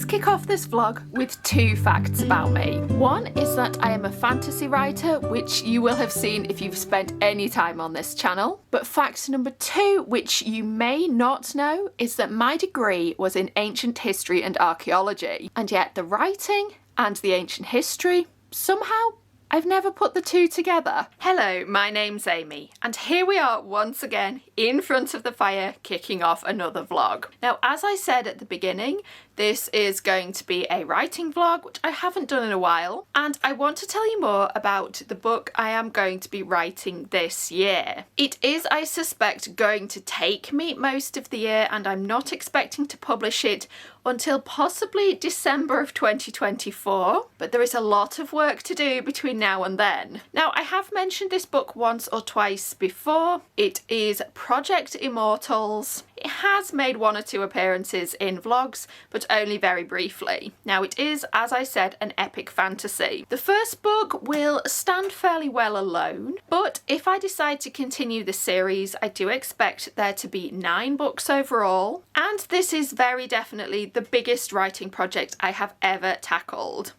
Let's kick off this vlog with 2 facts about me. One is that I am a fantasy writer, which you will have seen if you've spent any time on this channel. But fact number 2, which you may not know, is that my degree was in Ancient History and Archaeology. And yet the writing and the ancient history, somehow I've never put the 2 together. Hello, my name's Amy, and here we are once again in front of the fire kicking off another vlog. Now, as I said at the beginning, this is going to be a writing vlog, which I haven't done in a while, and I want to tell you more about the book I am going to be writing this year. It is, I suspect, going to take me most of the year, and I'm not expecting to publish it until possibly December of 2024, but there is a lot of work to do between now and then. Now, I have mentioned this book once or twice before. It is Project Immortals. It has made 1 or 2 appearances in vlogs, but only very briefly. Now, it is, as I said, an epic fantasy. The first book will stand fairly well alone, but if I decide to continue the series, I do expect there to be 9 books overall, and this is very definitely the biggest writing project I have ever tackled.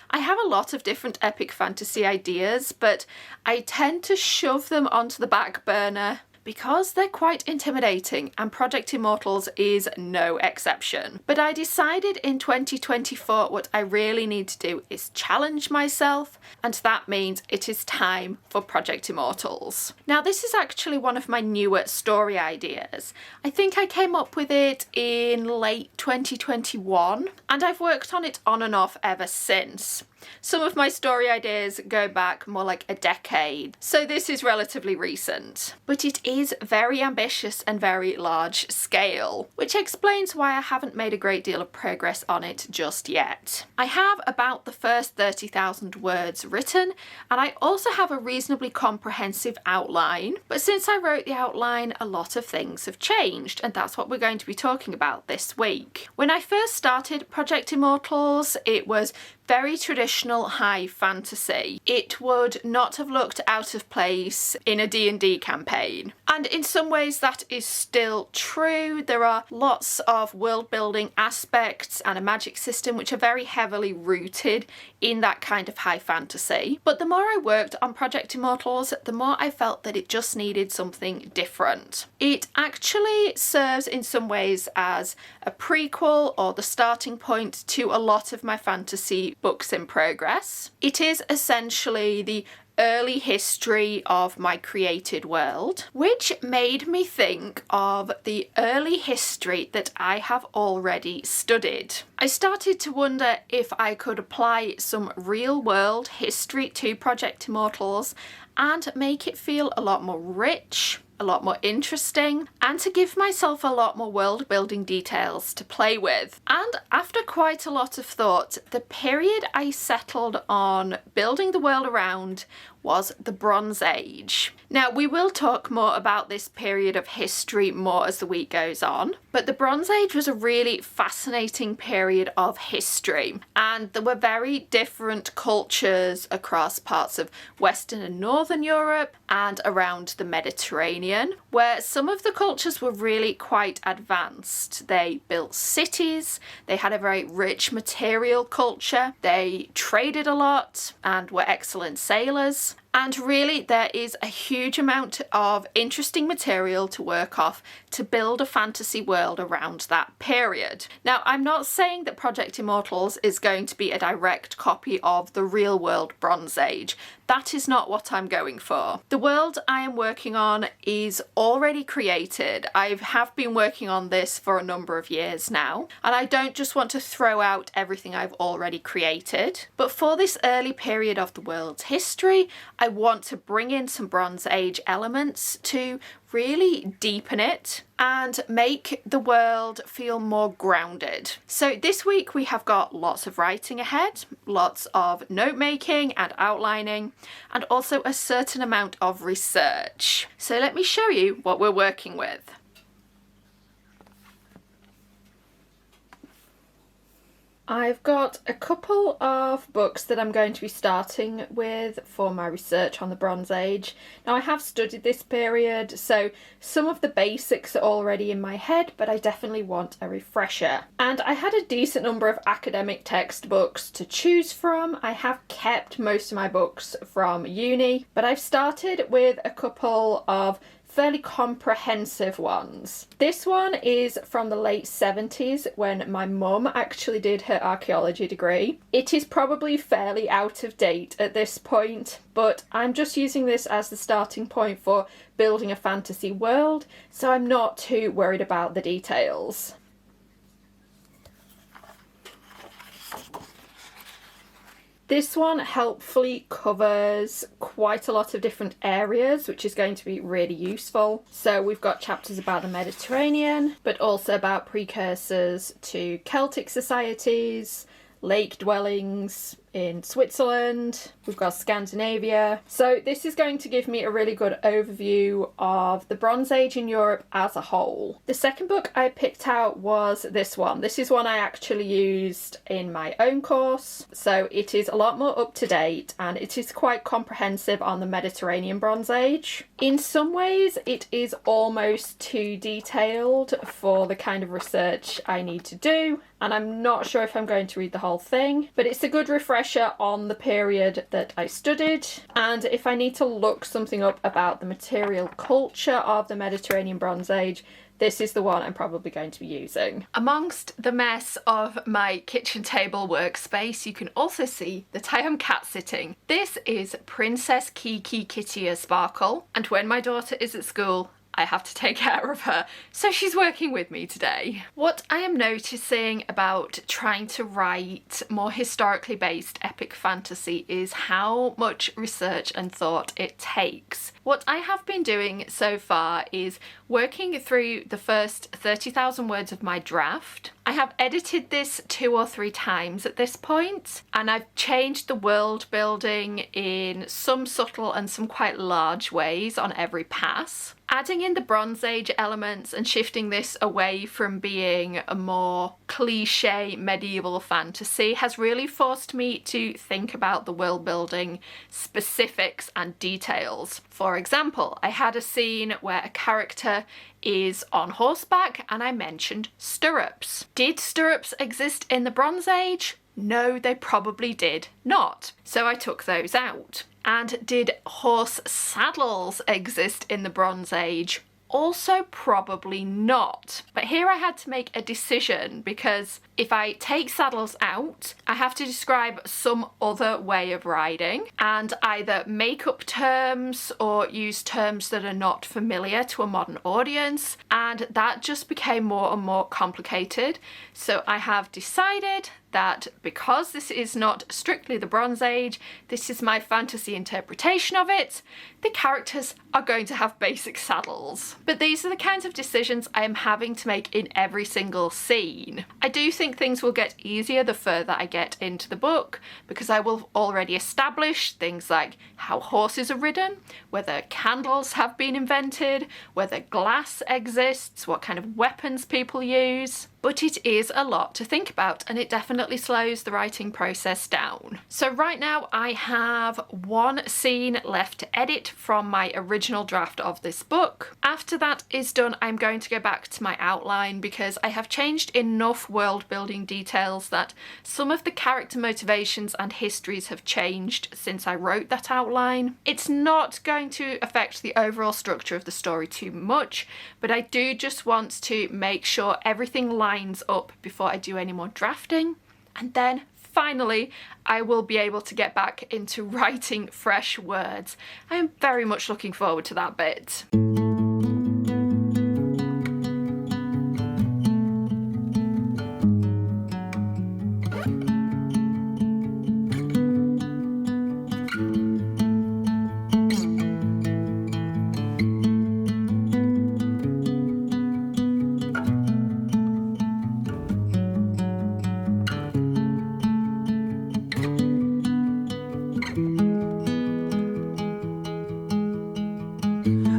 I have a lot of different epic fantasy ideas, but I tend to shove them onto the back burner because they're quite intimidating, and Project Immortals is no exception. But I decided in 2024 what I really need to do is challenge myself, and that means it is time for Project Immortals. Now, this is actually one of my newer story ideas. I think I came up with it in late 2021, and I've worked on it on and off ever since. Some of my story ideas go back more like a decade, so this is relatively recent. But it is very ambitious and very large scale, which explains why I haven't made a great deal of progress on it just yet. I have about the first 30,000 words written, and I also have a reasonably comprehensive outline, but since I wrote the outline, a lot of things have changed, and that's what we're going to be talking about this week. When I first started Project Immortals, it was very traditional high fantasy. It would not have looked out of place in a D&D campaign. And in some ways that is still true. There are lots of world building aspects and a magic system which are very heavily rooted in that kind of high fantasy. But the more I worked on Project Immortals, the more I felt that it just needed something different. It actually serves in some ways as a prequel or the starting point to a lot of my fantasy books in progress. It is essentially the early history of my created world, which made me think of the early history that I have already studied. I started to wonder if I could apply some real world history to Project Immortals and make it feel a lot more rich, a lot more interesting, and to give myself a lot more world building details to play with. And after quite a lot of thought, the period I settled on building the world around was the Bronze Age. Now, we will talk more about this period of history more as the week goes on, but the Bronze Age was a really fascinating period of history, and there were very different cultures across parts of Western and Northern Europe and around the Mediterranean, where some of the cultures were really quite advanced. They built cities, they had a very rich material culture, they traded a lot and were excellent sailors. And really, there is a huge amount of interesting material to work off to build a fantasy world around that period. Now, I'm not saying that Project Immortals is going to be a direct copy of the real world Bronze Age. That is not what I'm going for. The world I am working on is already created. I have been working on this for a number of years now, and I don't just want to throw out everything I've already created. But for this early period of the world's history, I want to bring in some Bronze Age elements to really deepen it and make the world feel more grounded. So this week we have got lots of writing ahead, lots of note making and outlining, and also a certain amount of research. So let me show you what we're working with. I've got a couple of books that I'm going to be starting with for my research on the Bronze Age. Now, I have studied this period, so some of the basics are already in my head, but I definitely want a refresher. And I had a decent number of academic textbooks to choose from. I have kept most of my books from uni, but I've started with a couple of fairly comprehensive ones. This one is from the late 70s when my mum actually did her archaeology degree. It is probably fairly out of date at this point, but I'm just using this as the starting point for building a fantasy world, so I'm not too worried about the details. This one helpfully covers quite a lot of different areas, which is going to be really useful. So we've got chapters about the Mediterranean, but also about precursors to Celtic societies, lake dwellings in Switzerland, we've got Scandinavia. So this is going to give me a really good overview of the Bronze Age in Europe as a whole. The second book I picked out was this one. This is one I actually used in my own course, so it is a lot more up to date and it is quite comprehensive on the Mediterranean Bronze Age. In some ways it is almost too detailed for the kind of research I need to do, and I'm not sure if I'm going to read the whole thing, but it's a good refresher on the period that I studied. And if I need to look something up about the material culture of the Mediterranean Bronze Age, this is the one I'm probably going to be using. Amongst the mess of my kitchen table workspace, you can also see that I am cat sitting. This is Princess Kiki Kittia Sparkle, and when my daughter is at school, I have to take care of her, so she's working with me today. What I am noticing about trying to write more historically based epic fantasy is how much research and thought it takes. What I have been doing so far is working through the first 30,000 words of my draft. I have edited this 2 or 3 times at this point, and I've changed the world building in some subtle and some quite large ways on every pass. Adding in the Bronze Age elements and shifting this away from being a more cliche medieval fantasy has really forced me to think about the world building specifics and details. For example, I had a scene where a character is on horseback and I mentioned stirrups. Did stirrups exist in the Bronze Age? No, they probably did not. So I took those out. And did horse saddles exist in the Bronze Age? Also probably not. But here I had to make a decision, because if I take saddles out, I have to describe some other way of riding and either make up terms or use terms that are not familiar to a modern audience, and that just became more and more complicated. So I have decided that because this is not strictly the Bronze Age, this is my fantasy interpretation of it, the characters are going to have basic saddles. But these are the kinds of decisions I am having to make in every single scene. I do think things will get easier the further I get into the book, because I will already establish things like how horses are ridden, whether candles have been invented, whether glass exists, what kind of weapons people use. But it is a lot to think about, and it definitely slows the writing process down. So right now I have one scene left to edit from my original draft of this book. After that is done, I'm going to go back to my outline, because I have changed enough world building details that some of the character motivations and histories have changed since I wrote that outline. It's not going to affect the overall structure of the story too much, but I do just want to make sure everything lines up before I do any more drafting, and then finally I will be able to get back into writing fresh words. I am very much looking forward to that bit.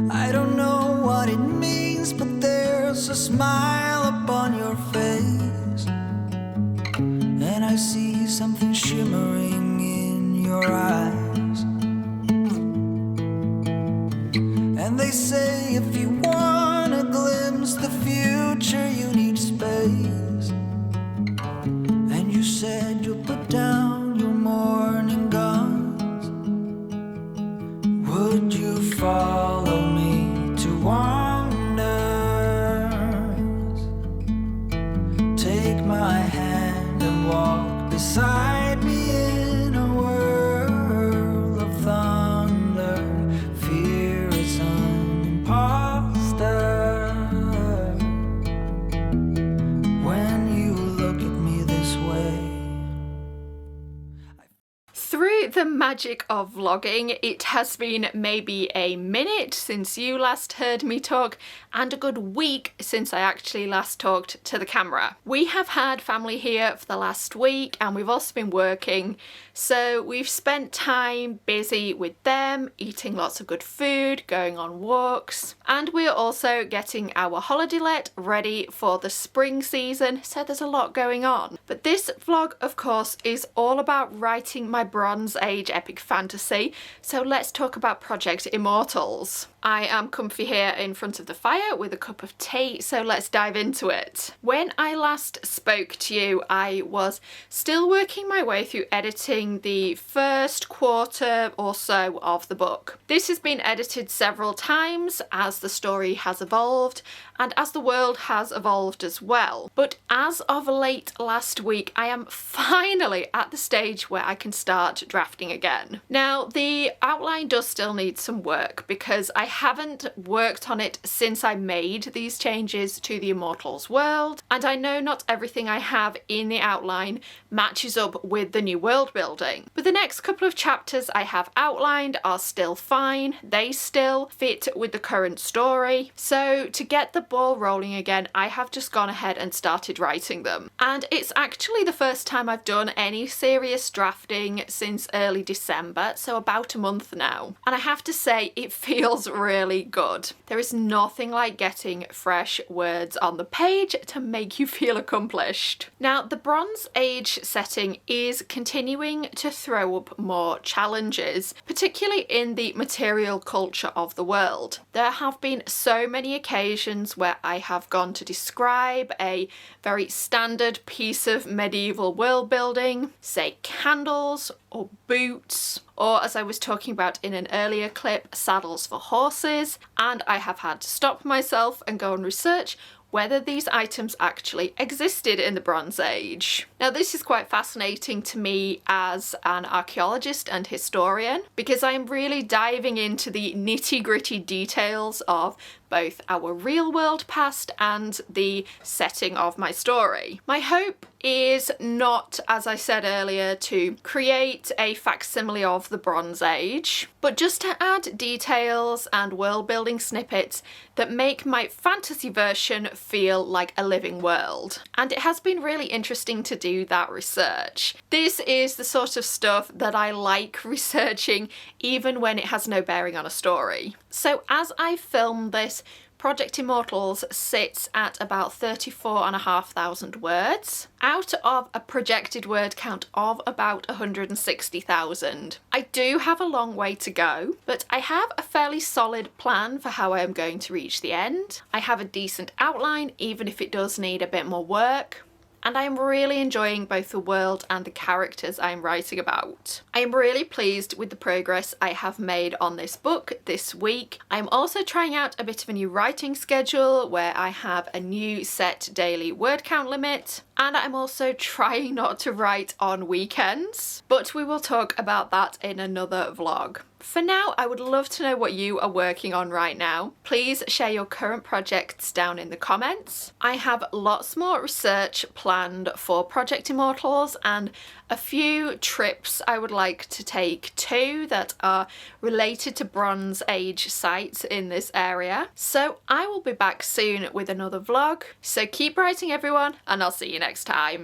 I don't something shimmering in your eyes. And they say if you want to glimpse the future, you need space. And you said you'll put down your morning guns. Would you follow me to wonders? Take my hand and walk beside me in a world of thunder. Fear is an imposter. When you look at me this way. Through the magic of vlogging, it has been maybe a minute since you last heard me talk and a good week since I actually last talked to the camera. We have had family here for the last week and we've also been working, so we've spent time busy with them, eating lots of good food, going on walks, and we're also getting our holiday let ready for the spring season, so there's a lot going on. But this vlog, of course, is all about writing my Bronze Age epic fantasy, so let's talk about Project Immortals. I am comfy here in front of the fire with a cup of tea, so let's dive into it. When I last spoke to you, I was still working my way through editing the first quarter or so of the book. This has been edited several times as the story has evolved and as the world has evolved as well. But as of late last week, I am finally at the stage where I can start drafting again. Now, the outline does still need some work because I haven't worked on it since I made these changes to the Immortals world, and I know not everything I have in the outline matches up with the new world building. But the next couple of chapters I have outlined are still fine. They still fit with the current story. So to get the ball rolling again, I have just gone ahead and started writing them. And it's actually the first time I've done any serious drafting since early December, so about a month now. And I have to say, it feels really good. There is nothing like getting fresh words on the page to make you feel accomplished. Now, the Bronze Age setting is continuing to throw up more challenges, particularly in the material culture of the world. There have been so many occasions where I have gone to describe a very standard piece of medieval world building, say candles or boots, or as I was talking about in an earlier clip, saddles for horses, and I have had to stop myself and go and research whether these items actually existed in the Bronze Age. Now, this is quite fascinating to me as an archaeologist and historian because I'm really diving into the nitty-gritty details of both our real world past and the setting of my story. My hope is not, as I said earlier, to create a facsimile of the Bronze Age, but just to add details and world building snippets that make my fantasy version feel like a living world. And it has been really interesting to do that research. This is the sort of stuff that I like researching even when it has no bearing on a story. So as I film this, Project Immortals sits at about 34,500 words, out of a projected word count of about 160,000. I do have a long way to go, but I have a fairly solid plan for how I am going to reach the end. I have a decent outline, even if it does need a bit more work. And I am really enjoying both the world and the characters I am writing about. I am really pleased with the progress I have made on this book this week. I am also trying out a bit of a new writing schedule where I have a new set daily word count limit, and I'm also trying not to write on weekends, but we will talk about that in another vlog. For now, I would love to know what you are working on right now. Please share your current projects down in the comments. I have lots more research planned for Project Immortals and a few trips I would like to take too that are related to Bronze Age sites in this area. So I will be back soon with another vlog. So keep writing, everyone, and I'll see you next time.